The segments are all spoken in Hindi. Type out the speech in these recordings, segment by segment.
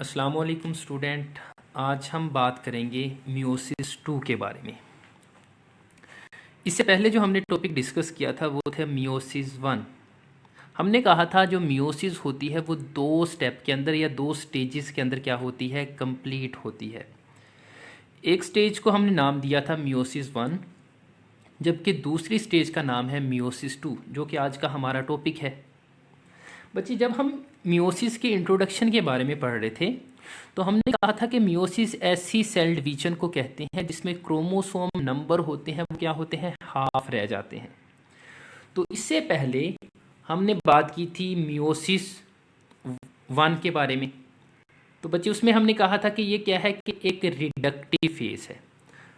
अस्सलाम वालेकुम स्टूडेंट। आज हम बात करेंगे मियोसिस 2 के बारे में। इससे पहले जो हमने टॉपिक डिस्कस किया था वो था मियोसिस 1। हमने कहा था जो मियोसिस होती है वो 2 स्टेप के अंदर या 2 स्टेजेस के अंदर क्या होती है, कंप्लीट होती है। एक स्टेज को हमने नाम दिया था मियोसिस 1, जबकि दूसरी स्टेज का नाम है मियोसिस 2, जो कि आज का हमारा टॉपिक है। बच्चे, जब हम मियोसिस के इंट्रोडक्शन के बारे में पढ़ रहे थे तो हमने कहा था कि मियोसिस ऐसी सेल डिवीजन को कहते हैं जिसमें क्रोमोसोम नंबर होते हैं वो क्या होते हैं, हाफ रह जाते हैं। तो इससे पहले हमने बात की थी मियोसिस 1 के बारे में। तो बच्चे, उसमें हमने कहा था कि ये क्या है कि एक रिडक्टिव फेज है।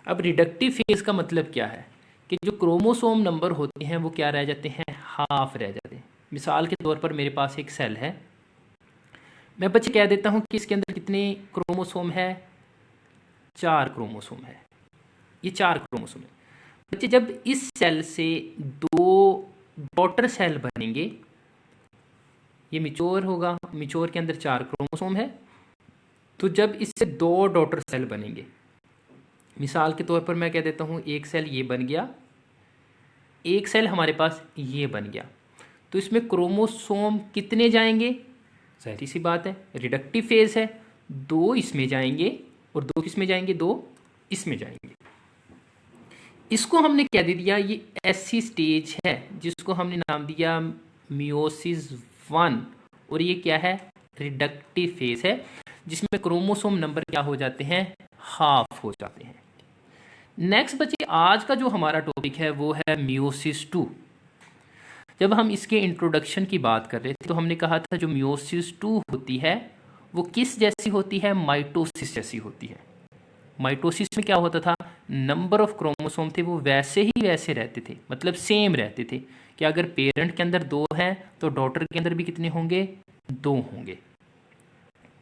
अब रिडक्टिव फेज का मतलब क्या है कि जो क्रोमोसोम नंबर होते हैं वो क्या रह जाते हैं, हाफ रह जाते हैं। मिसाल के तौर पर मेरे पास एक सेल है, मैं बच्चे कह देता हूँ कि इसके अंदर कितने क्रोमोसोम है, 4 क्रोमोसोम है। ये 4 क्रोमोसोम है। बच्चे, जब इस सेल से 2 डॉटर सेल बनेंगे, ये मिच्योर होगा, मिच्योर के अंदर 4 क्रोमोसोम है। तो जब इससे 2 डॉटर सेल बनेंगे, मिसाल के तौर पर मैं कह देता हूँ एक सेल ये बन गया, एक सेल हमारे पास ये बन गया, तो इसमें क्रोमोसोम कितने जाएंगे, जाहिर सी बात है रिडक्टिव फेज है, 2 इसमें जाएंगे और 2 किस में जाएंगे, 2 इसमें जाएंगे। इसको हमने क्या दे दिया, ये ऐसी स्टेज है जिसको हमने नाम दिया मियोसिस 1, और ये क्या है, रिडक्टिव फेज है, जिसमें क्रोमोसोम नंबर क्या हो जाते हैं, हाफ हो जाते हैं। नेक्स्ट बच्चे, आज का जो हमारा टॉपिक है वो है मियोसिस 2। जब हम इसके इंट्रोडक्शन की बात कर रहे थे तो हमने कहा था जो मियोसिस 2 होती है वो किस जैसी होती है, माइटोसिस जैसी होती है। माइटोसिस में क्या होता था, नंबर ऑफ क्रोमोसोम थे वो वैसे ही वैसे रहते थे, मतलब सेम रहते थे कि अगर पेरेंट के अंदर 2 हैं तो डॉटर के अंदर भी कितने होंगे, 2 होंगे।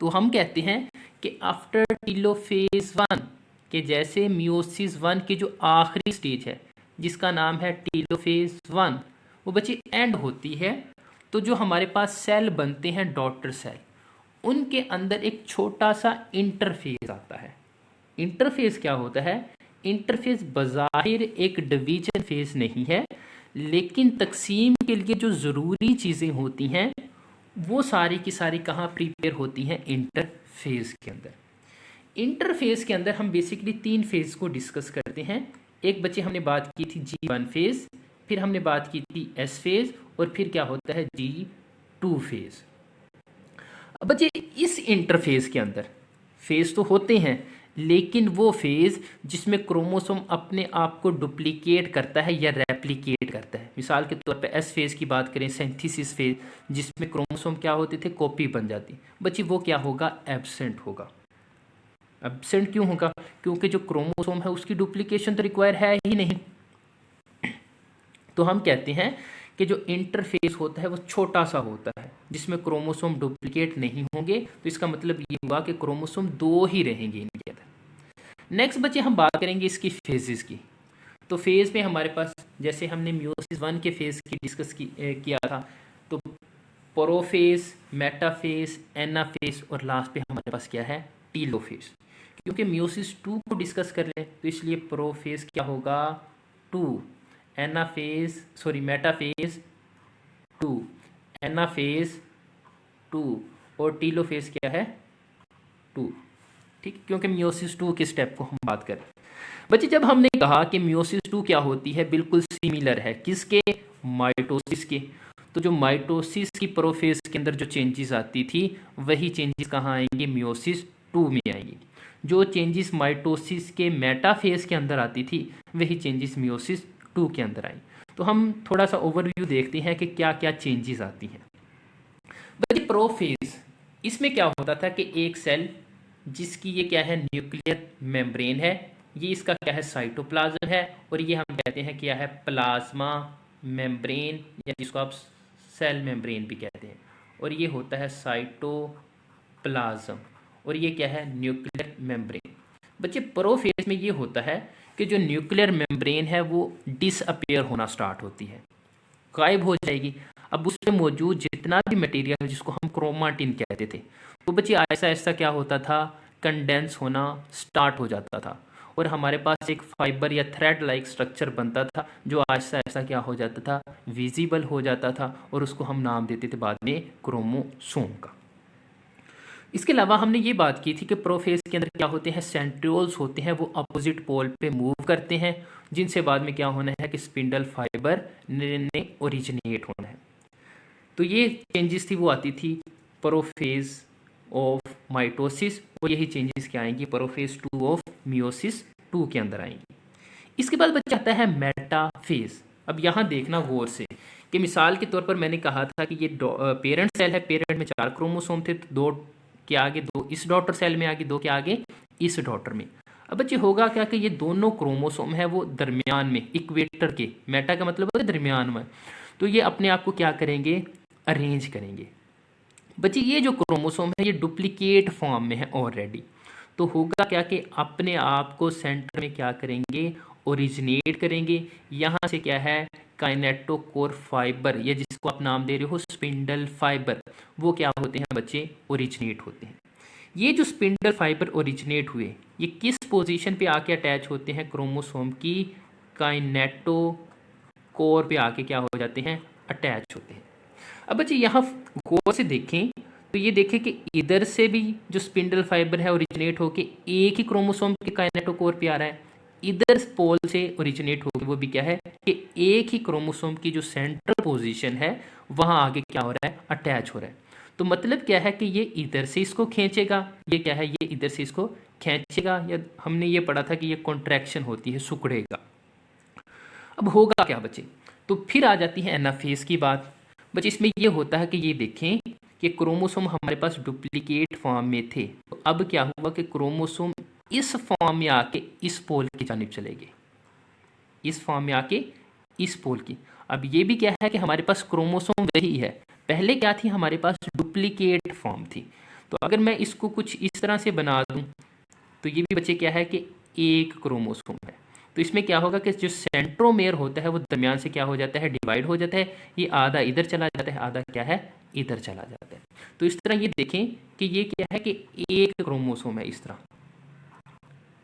तो हम कहते हैं कि आफ्टर टीलोफेज 1 के जैसे मियोसिस 1 की जो आखिरी स्टेज है जिसका नाम है टीलोफेज 1, वो बच्ची एंड होती है। तो जो हमारे पास सेल बनते हैं डॉटर सेल, उनके अंदर एक छोटा सा इंटरफेज आता है। इंटरफेज क्या होता है, इंटरफेज बज़ाहिर एक डिवीजन फेज नहीं है, लेकिन तकसीम के लिए जो ज़रूरी चीज़ें होती हैं वो सारी की सारी कहाँ प्रिपेयर होती हैं, इंटरफेज के अंदर। इंटरफेज के अंदर हम बेसिकली 3 फेज को डिस्कस करते हैं। एक बच्चे हमने बात की थी G1 फेज, फिर हमने बात की थी S फेज, और फिर क्या होता है G2 फेज। अब बच्चे, इस इंटरफेज के अंदर फेज तो होते हैं, लेकिन वो फेज जिसमें क्रोमोसोम अपने आप को डुप्लीकेट करता है या रेप्लिकेट करता है। मिसाल के तौर पे एस फेज की बात करें, सिंथेसिस फेज, जिसमें क्रोमोसोम क्या होते थे, कॉपी बन जाती। बच्ची वो क्या होगा, एब्सेंट होगा। एब्सेंट क्यों होगा, क्योंकि जो क्रोमोसोम है उसकी डुप्लीकेशन तो रिक्वायर है ही नहीं। तो हम कहते हैं कि जो इंटरफेस होता है वो छोटा सा होता है जिसमें क्रोमोसोम डुप्लीकेट नहीं होंगे। तो इसका मतलब ये हुआ कि क्रोमोसोम 2 ही रहेंगे इनके अंदर। नेक्स्ट बच्चे, हम बात करेंगे इसकी फेजेस की। तो फेज में हमारे पास, जैसे हमने मियोसिस 1 के फेज की डिस्कस किया था, तो प्रोफेज, मेटाफेज, एनाफेज, और लास्ट पे हमारे पास क्या है, टीलोफेज। क्योंकि मियोसिस 2 को डिस्कस कर लें तो इसलिए प्रोफेज क्या होगा, 2, एनाफेज सॉरी मेटाफेज 2, एनाफेज 2, और टीलोफेज क्या है, 2। ठीक, क्योंकि मियोसिस 2 के स्टेप को हम बात करें। बच्चे, जब हमने कहा कि मियोसिस 2 क्या होती है, बिल्कुल सिमिलर है किसके, माइटोसिस के। तो जो माइटोसिस की प्रोफेज के अंदर जो चेंजेस आती थी वही चेंजेस कहाँ आएंगे, मियोसिस 2 में आएंगी। जो चेंजेस माइटोसिस के मेटाफेज के अंदर आती थी वही चेंजेस मियोसिस 2 के अंदर आई। तो हम थोड़ा सा ओवरव्यू देखते हैं कि क्या क्या चेंजेस आती हैं। बच्चे, प्रोफेज, इसमें क्या होता था कि एक सेल जिसकी ये क्या है, न्यूक्लियर मेम्ब्रेन है, ये इसका क्या है, साइटोप्लाज्म है, और ये हम कहते हैं क्या है, प्लाज्मा मेम्ब्रेन, या जिसको आप सेल मेम्ब्रेन भी कहते हैं, और ये होता है साइटोप्लाज्म, और ये क्या है, न्यूक्लियर मेम्ब्रेन। बच्चे, प्रोफेज में ये होता है कि जो न्यूक्लियर मेम्ब्रेन है वो डिसअपियर होना स्टार्ट होती है, गायब हो जाएगी। अब उस पे मौजूद जितना भी मटेरियल है जिसको हम क्रोमाटिन कहते थे, तो बच्चे ऐसा ऐसा क्या होता था, कंडेंस होना स्टार्ट हो जाता था और हमारे पास एक फाइबर या थ्रेड लाइक स्ट्रक्चर बनता था जो ऐसा ऐसा क्या हो जाता था, विजिबल हो जाता था और उसको हम नाम देते थे बाद में क्रोमोसोम का। इसके अलावा हमने ये बात की थी कि प्रोफेज के अंदर क्या होते हैं, सेंट्रियोल्स होते हैं, वो अपोजिट पोल पे मूव करते हैं, जिनसे बाद में क्या होना है कि स्पिंडल फाइबर ने ओरिजिनेट होना है। तो ये चेंजेस थी वो आती थी प्रोफेज ऑफ माइटोसिस, और यही चेंजेस क्या आएंगी प्रोफेज 2 ऑफ मियोसिस 2 के अंदर आएंगी। इसके बाद बच्चा आता है मेटाफेज। अब यहाँ देखना गौर से कि मिसाल के तौर पर मैंने कहा था कि ये पेरेंट सेल है, पेरेंट में 4 क्रोमोसोम थे, तो 2 के आगे 2 इस डॉटर सेल में आगे, 2 के आगे इस डॉटर में। अब बच्चे होगा क्या कि ये दोनों क्रोमोसोम है वो दरमियान में, इक्वेटर के, मेटा का मतलब है दरमियान में, तो ये अपने आप को क्या करेंगे, अरेंज करेंगे। बच्चे ये जो क्रोमोसोम है ये डुप्लीकेट फॉर्म में है ऑलरेडी, तो होगा क्या कि अपने आप को सेंटर में क्या करेंगे, ओरिजिनेट करेंगे। यहाँ से क्या है, काइनेटोकोर फाइबर, या जिसको आप नाम दे रहे हो स्पिंडल फाइबर, वो क्या होते हैं बच्चे, ओरिजिनेट होते हैं। ये जो स्पिंडल फाइबर ओरिजिनेट हुए ये किस पोजीशन पे आके अटैच होते हैं, क्रोमोसोम की काइनेटोकोर पे आके क्या हो जाते हैं, अटैच होते हैं। अब बच्चे यहाँ गौर से देखें तो ये देखें कि इधर से भी जो स्पिंडल फाइबर है ओरिजिनेट होके एक ही क्रोमोसोम के काइनेटोकोर पे आ रहा है, इधर पोल से ओरिजिनेट होकर वो भी क्या है कि एक ही क्रोमोसोम की जो सेंट्रल पोजीशन है वहां आगे क्या हो रहा है, अटैच हो रहा है। तो मतलब क्या है कि ये इधर से इसको खींचेगा, ये क्या है, ये इधर से इसको खींचेगा, या हमने ये पढ़ा था कि ये कॉन्ट्रैक्शन होती है, सिकुड़ेगा। अब होगा क्या बच्चे, तो फिर आ जाती है एनाफेज की बात। बच्चे इसमें ये होता है कि ये देखें कि क्रोमोसोम हमारे पास डुप्लीकेट फॉर्म में थे, तो अब क्या हुआ कि क्रोमोसोम इस फॉर्म में आके इस पोल की जानिब चले गए, इस फॉर्म में आके इस पोल की। अब ये भी क्या है कि हमारे पास क्रोमोसोम वही है, पहले क्या थी, हमारे पास डुप्लीकेट फॉर्म थी। तो अगर मैं इसको कुछ इस तरह से बना दूं तो ये भी बच्चे क्या है कि एक क्रोमोसोम है। तो इसमें क्या होगा कि जो सेंट्रोमेयर होता है वो दरमियान से क्या हो जाता है, डिवाइड हो जाता है, ये आधा इधर चला जाता है, आधा क्या है, इधर चला जाता है। तो इस तरह ये देखें कि ये क्या है कि एक क्रोमोसोम है इस तरह,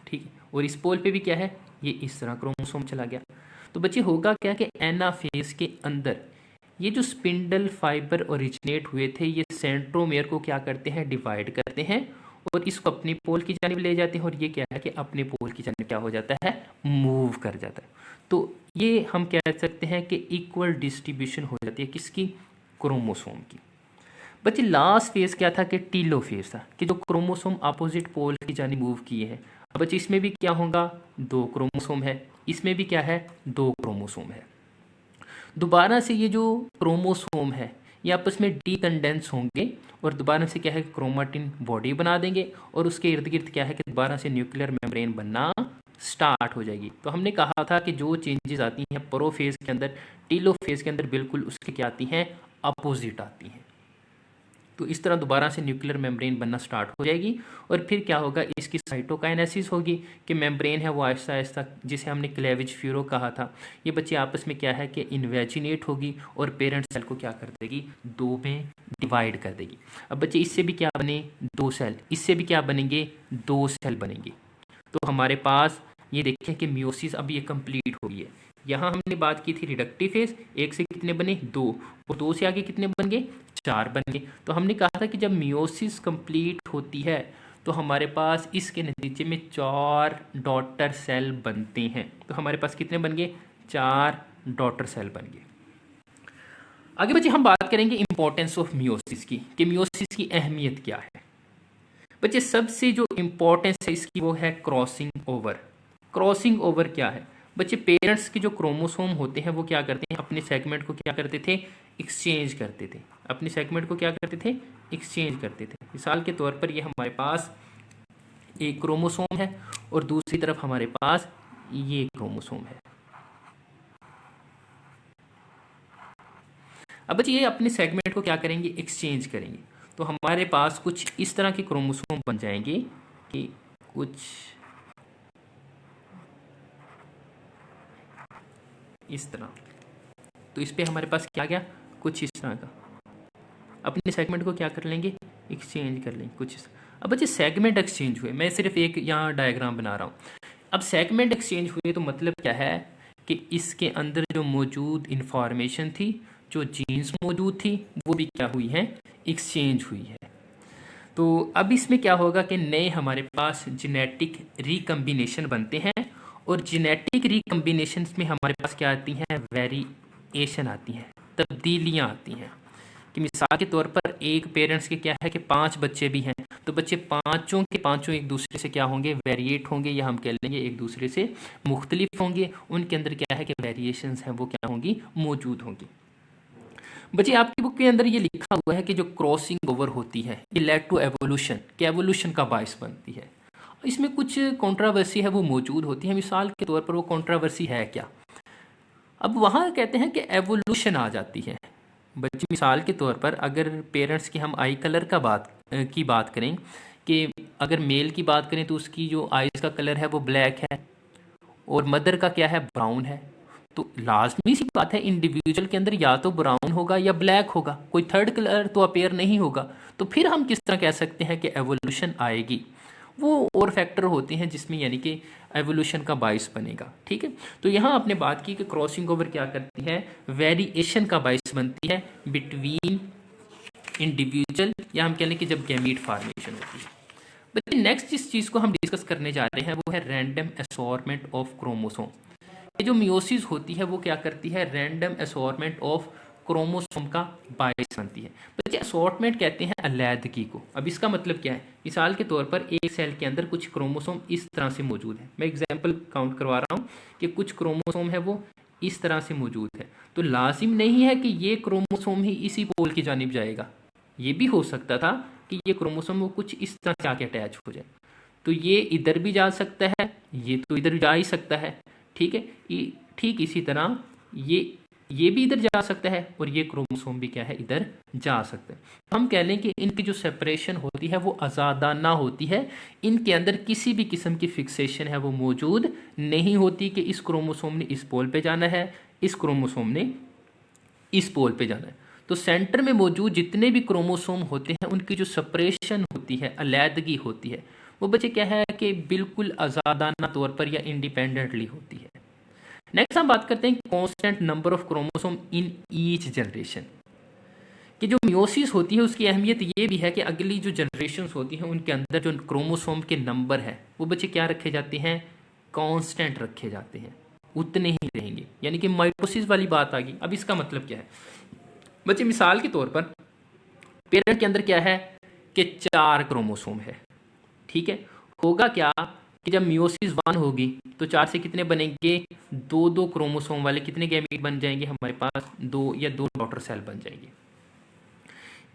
ठीक है, और इस पोल पे भी क्या है, ये इस तरह क्रोमोसोम चला गया। तो बच्चे होगा क्या कि एनाफेज के अंदर ये जो स्पिंडल फाइबर ओरिजिनेट हुए थे ये सेंट्रोमेयर को क्या करते हैं, डिवाइड करते हैं और इसको अपने पोल की जानिब ले जाते हैं, और ये क्या है कि अपने पोल की जानिब क्या हो जाता है, मूव कर जाता है। तो ये हम कह सकते हैं कि इक्वल डिस्ट्रीब्यूशन हो जाती है किसकी, क्रोमोसोम की। बच्चे लास्ट फेज क्या था कि टीलोफेज था, कि जो क्रोमोसोम अपोजिट पोल की जानिब मूव किए हैं। अब बच्चे इसमें भी क्या होगा, 2 क्रोमोसोम है, इसमें भी क्या है, 2 क्रोमोसोम है। दोबारा से ये जो क्रोमोसोम है ये आपस में डीकंडेंस होंगे और दोबारा से क्या है, क्रोमाटिन बॉडी बना देंगे, और उसके इर्द गिर्द क्या है कि दोबारा से न्यूक्लियर मेम्ब्रेन बनना स्टार्ट हो जाएगी। तो हमने कहा था कि जो चेंजेस आती हैं प्रोफेज के अंदर, टीलोफेज के अंदर बिल्कुल उसके क्या आती हैं, अपोजिट आती हैं। तो इस तरह दोबारा से न्यूक्लियर मेम्ब्रेन बनना स्टार्ट हो जाएगी, और फिर क्या होगा, इसकी साइटोकाइनेसिस होगी कि मेम्ब्रेन है वो आहिस्ता आहिस्ता, जिसे हमने क्लेवेज फ्यूरो कहा था, ये बच्चे आपस में क्या है कि इन्वेजिनेट होगी और पेरेंट सेल को क्या कर देगी, 2 में डिवाइड कर देगी। अब बच्चे इससे भी क्या बने, 2 सेल, इससे भी क्या बनेंगे, 2 सेल बनेंगे। तो हमारे पास ये देखें कि मियोसिस अब ये कंप्लीट हो गई है। यहाँ हमने बात की थी रिडक्टिव फेज, 1 से कितने बने, 2, और 2 से आगे कितने बन गए, 4 बन गए। तो हमने कहा था कि जब मियोसिस कंप्लीट होती है तो हमारे पास इसके नतीजे में 4 डॉटर सेल बनते हैं। तो हमारे पास कितने बन गए, 4 डॉटर सेल बन गए। आगे बच्चे हम बात करेंगे इंपॉर्टेंस ऑफ मियोसिस की, कि मियोसिस की अहमियत क्या है। बच्चे सबसे जो इंपॉर्टेंस है इसकी वो है क्रॉसिंग ओवर। क्रॉसिंग ओवर क्या है बच्चे, पेरेंट्स के जो क्रोमोसोम होते हैं वो क्या करते हैं, अपने सेगमेंट को क्या करते थे, एक्सचेंज करते थे, अपने सेगमेंट को क्या करते थे, एक्सचेंज करते थे। मिसाल के तौर पर ये हमारे पास एक क्रोमोसोम है और दूसरी तरफ हमारे पास ये क्रोमोसोम है। अब बच्चे ये अपने सेगमेंट को क्या करेंगे, एक्सचेंज करेंगे, तो हमारे पास कुछ इस तरह के क्रोमोसोम बन जाएंगे कि कुछ इस तरह। तो इस पे हमारे पास क्या आ गया, कुछ इस तरह का, अपने सेगमेंट को क्या कर लेंगे, एक्सचेंज कर लेंगे कुछ इस। अब बच्चे सेगमेंट एक्सचेंज हुए, मैं सिर्फ एक यहाँ डायग्राम बना रहा हूँ। अब सेगमेंट एक्सचेंज हुए तो मतलब क्या है कि इसके अंदर जो मौजूद इंफॉर्मेशन थी, जो जीन्स मौजूद थी, वो भी क्या हुई है, एक्सचेंज हुई है। तो अब इसमें क्या होगा कि नए हमारे पास जेनेटिक रिकम्बिनेशन बनते हैं, और जेनेटिक रिकम्बिनेशन में हमारे पास क्या आती हैं, वेरिएशन आती हैं, तब्दीलियाँ आती हैं। कि मिसाल के तौर पर एक पेरेंट्स के क्या है कि 5 बच्चे भी हैं, तो बच्चे पाँचों के पाँचों एक दूसरे से क्या होंगे, वेरिएट होंगे, या हम कह लेंगे एक दूसरे से मुख्तलिफ होंगे। उनके अंदर क्या है कि वेरिएशंस हैं वो क्या होंगी, मौजूद होंगी। बच्चे आपकी बुक के अंदर ये लिखा हुआ है कि जो क्रॉसिंग ओवर होती है ये लेड टू एवोल्यूशन, कि एवोल्यूशन का बायस बनती है। इसमें कुछ कंट्रोवर्सी है वो मौजूद होती है। मिसाल के तौर पर वो कंट्रोवर्सी है क्या, अब वहाँ कहते हैं कि एवोल्यूशन आ जाती है। बच्चे मिसाल के तौर पर अगर पेरेंट्स की हम आई कलर की बात करें, कि अगर मेल की बात करें तो उसकी जो आइज़ का कलर है वो ब्लैक है, और मदर का क्या है, ब्राउन है। तो लाजमी सी बात है इंडिविजुअल के अंदर या तो ब्राउन होगा या ब्लैक होगा, कोई थर्ड कलर तो अपेयर नहीं होगा। तो फिर हम किस तरह कह सकते हैं कि एवोल्यूशन आएगी, वो और फैक्टर होते हैं जिसमें यानी कि एवोल्यूशन का बायस बनेगा। ठीक है, तो यहाँ आपने बात की कि क्रॉसिंग ओवर क्या करती है, वेरिएशन का बायस बनती है बिटवीन इंडिविजुअल, या हम कह लें कि जब गैमीट फॉर्मेशन होती है। बच्चे नेक्स्ट जिस चीज़ को हम डिस्कस करने जा रहे हैं वो है रैंडम असॉर्टमेंट ऑफ क्रोमोसोम। ये जो मियोसिस होती है वो क्या करती है, रैंडम असॉर्टमेंट ऑफ क्रोमोसोम का बायस बनती है। बच्चे असॉर्टमेंट कहते हैं अलैदगी को। अब इसका मतलब क्या है, मिसाल के तौर पर एक सेल के अंदर कुछ क्रोमोसोम इस तरह से मौजूद है, मैं एग्जांपल काउंट करवा रहा हूँ कि कुछ क्रोमोसोम है वो इस तरह से मौजूद है, तो लाजिम नहीं है कि ये क्रोमोसोम ही इसी पोल की जानिब जाएगा। ये भी हो सकता था कि ये क्रोमोसोम वो कुछ इस तरह से आके अटैच हो जाए, तो ये इधर भी जा सकता है, ये तो इधर जा ही सकता है। ठीक है, ठीक इसी तरह ये भी इधर जा सकता है, और ये क्रोमोसोम भी क्या है, इधर जा सकता है। हम कह लें कि इनकी जो सेपरेशन होती है वो आज़ादाना होती है, इनके अंदर किसी भी किस्म की फिक्सेशन है वो मौजूद नहीं होती कि इस क्रोमोसोम ने इस पोल पे जाना है, इस क्रोमोसोम ने इस पोल पे जाना है। तो सेंटर में मौजूद जितने भी क्रोमोसोम होते हैं उनकी जो सेपरेशन होती है, अलैदगी होती है, वो बच्चे क्या है कि बिल्कुल आज़ादाना तौर पर या इंडिपेंडेंटली होती है। नेक्स्ट हम बात करते हैं constant number of chromosome in each generation. कि जो मियोसिस होती है उसकी अहमियत ये भी है कि अगली जो जनरेशन्स होती हैं उनके अंदर जो क्रोमोसोम के नंबर है वो बच्चे क्या रखे जाते हैं, कांस्टेंट रखे जाते हैं, उतने ही रहेंगे। यानी कि माइटोसिस वाली बात आ गई। अब इसका मतलब क्या है बच्चे, मिसाल के तौर पर पेरेंट के अंदर क्या है कि 4 क्रोमोसोम है। ठीक है, होगा क्या कि जब मियोसिस 1 होगी तो 4 से कितने बनेंगे, 2 क्रोमोसोम वाले कितने गैमीट बन जाएंगे हमारे पास, 2 या 2 डॉटर सेल बन जाएंगे।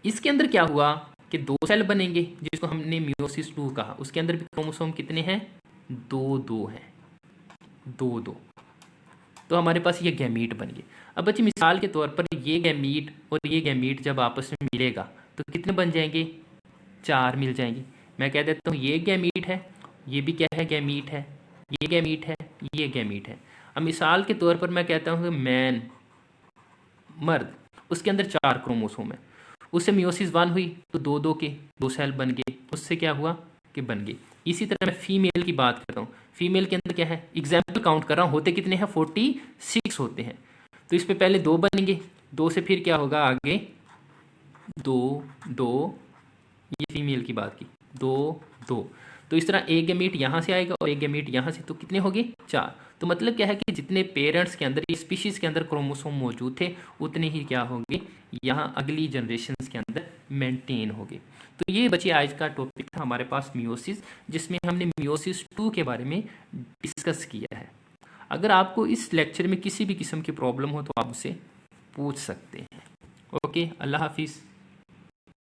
इसके अंदर क्या हुआ कि 2 सेल बनेंगे जिसको हमने मियोसिस 2 कहा, उसके अंदर भी क्रोमोसोम कितने हैं, 2 हैं, 2 तो हमारे पास ये गैमीट बन गए। अब बच्चे मिसाल के तौर पर ये गैमीट और ये गैमीट जब आपस में मिलेगा तो कितने बन जाएंगे, 4 मिल जाएंगे। मैं कह देता हूँ ये गैमीट है, ये भी क्या है, गैमीट है, ये गैमीट है, ये गैमीट है। अब मिसाल के तौर पर मैं कहता हूँ कि मैन, मर्द, उसके अंदर 4 क्रोमोसोम है, उससे मियोसिस 1 हुई तो 2 के 2 सेल बन गए, उससे क्या हुआ कि बन गए। इसी तरह मैं फीमेल की बात करता हूँ, फीमेल के अंदर क्या है, एग्जाम्पल काउंट कर रहा हूँ, होते कितने हैं, 46 होते हैं। तो इस पे पहले 2 बनेंगे, 2 से फिर क्या होगा आगे 2, ये फीमेल की बात की, 2, तो इस तरह एक गैमीट यहाँ से आएगा और एक गैमीट यहाँ से, तो कितने हो गए, 4। तो मतलब क्या है कि जितने पेरेंट्स के अंदर, स्पीशीज के अंदर क्रोमोसोम मौजूद थे उतने ही क्या होंगे यहाँ अगली जनरेशन के अंदर मेंटेन होंगे। तो ये बच्चे आज का टॉपिक था हमारे पास मियोसिस, जिसमें हमने मियोसिस 2 के बारे में डिस्कस किया है। अगर आपको इस लेक्चर में किसी भी किस्म की प्रॉब्लम हो तो आप उसे पूछ सकते हैं। ओके, अल्लाह हाफिज़।